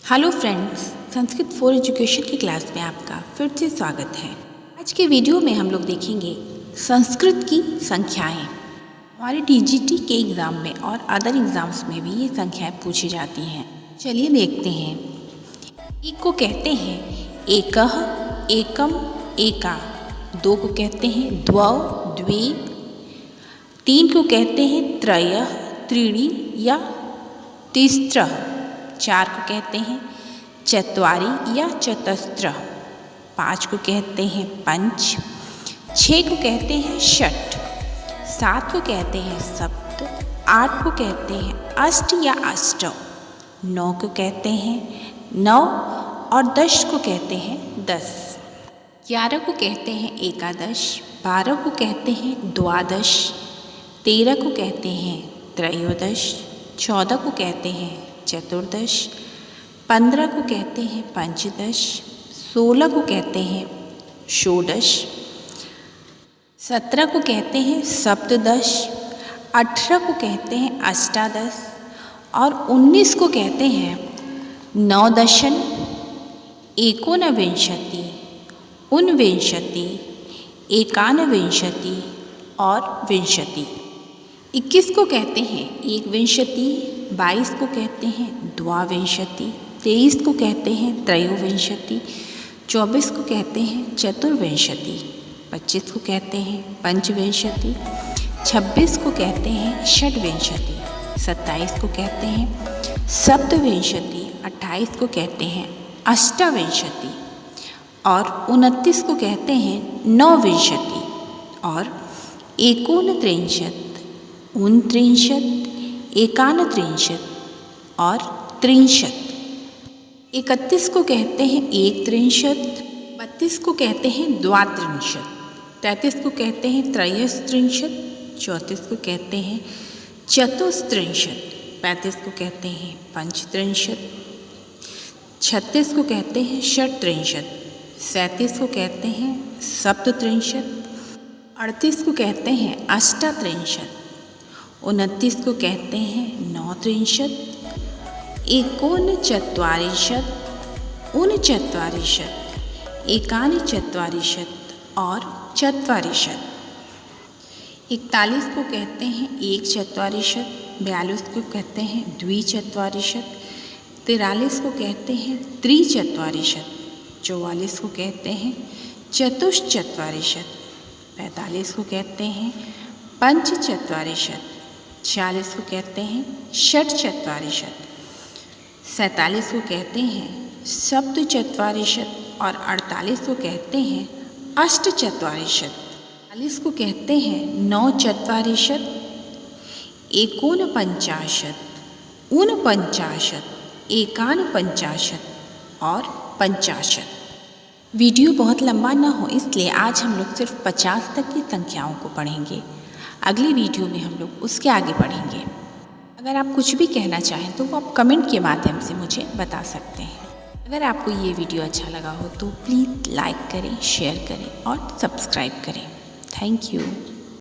Hello friends, Sanskrit for education की class में आपका फिर से स्वागत है। आज के वीडियो में हम लोग देखेंगे संस्कृत की संख्याएं। हमारे टीजीटी के एग्ज़ाम में और अदर एग्ज़ाम्स में भी ये संख्याएं पूछी जाती हैं। चलिए देखते हैं। एक को कहते हैं एकः, एकम, एका। दो को कहते हैं द्वौ, द्वे। तीन को कहते हैं त्रयः, त्रीणि या तिस्रः। चार को कहते हैं चत्वारि या चतस्रः। पाँच को कहते हैं पंच। छः को कहते हैं षट्। सात को कहते हैं सप्त। आठ को कहते हैं अष्ट या अष्टौ। नौ को कहते हैं नौ और 10 को कहते हैं 10। 11 को कहते हैं एकादश। 12 को कहते हैं द्वादश। 13 को कहते हैं त्रयोदश। 14 को कहते हैं चतुर्दश। 15 को कहते हैं पंचदश। 16 को कहते हैं षोडश। 17 को कहते हैं सप्तदश। 18 को कहते हैं अष्टादश और 19 को कहते हैं नवदशन, एकोनविंशति, ऊनविंशति, एकानविंशति और विंशति। 21 को कहते हैं एकविंशति। 22 को कहते हैं द्वाविंशति। 23 को कहते हैं त्रयोविंशति। 24 को कहते हैं चतुर्विंशति। 25 को कहते हैं पंचविंशति। 26 को कहते हैं षड्विंशति। 27 को कहते हैं सप्तविंशति। 28 को कहते हैं अष्टाविंशति और 29 को कहते हैं नवविंशति और एकोनत्रिंशत्, ऊनत्रिंशत्, एकानत्रिंशत् और त्रिंशत्। 31 को कहते हैं एकत्रिंशत्। 32 को कहते हैं द्वात्रिंशत्। 33 को कहते हैं त्रयस्त्रिंशत्। 34 को कहते हैं चतुस्त्रिंशत्। 35 को कहते हैं पंचत्रिंशत्। 36 को कहते हैं षट्त्रिंशत्। 37 को कहते हैं सप्तत्रिंशत्। 38 को कहते हैं अष्टात्रिंशत्। 29 को कहते हैं नवत्रिंशत्। एकोनचत्वारिंशत्, ऊनचत्वारिंशत्, एकानचत्वारिंशत् और चत्वारिंशत्। 41 को कहते हैं एकचत्वारिंशत्। 42 को कहते हैं द्विचत्वारिंशत्। 43 को कहते हैं त्रिचत्वारिंशत्। 44 को कहते हैं चतुश्चत्वारिंशत्। 45 को कहते हैं पंचचत्वारिंशत्। 46 को कहते हैं षट्चत्वारिंशत्। 47 को कहते हैं सप्तचत्वारिंशत् और 48 को कहते हैं अष्टचत्वारिंशत्। 40 को कहते हैं नवचत्वारिंशत्, एकोनपंचाशत्, ऊनपंचाशत्, एकानपंचाशत् और पंचाशत्। वीडियो बहुत लंबा ना हो इसलिए आज हम लोग सिर्फ 50 तक की संख्याओं को पढ़ेंगे। अगली वीडियो में हम लोग उसके आगे पढ़ेंगे। अगर आप कुछ भी कहना चाहें तो वो आप कमेंट के माध्यम से मुझे बता सकते हैं। अगर आपको ये वीडियो अच्छा लगा हो तो प्लीज़ लाइक करें, शेयर करें और सब्सक्राइब करें। Thank you.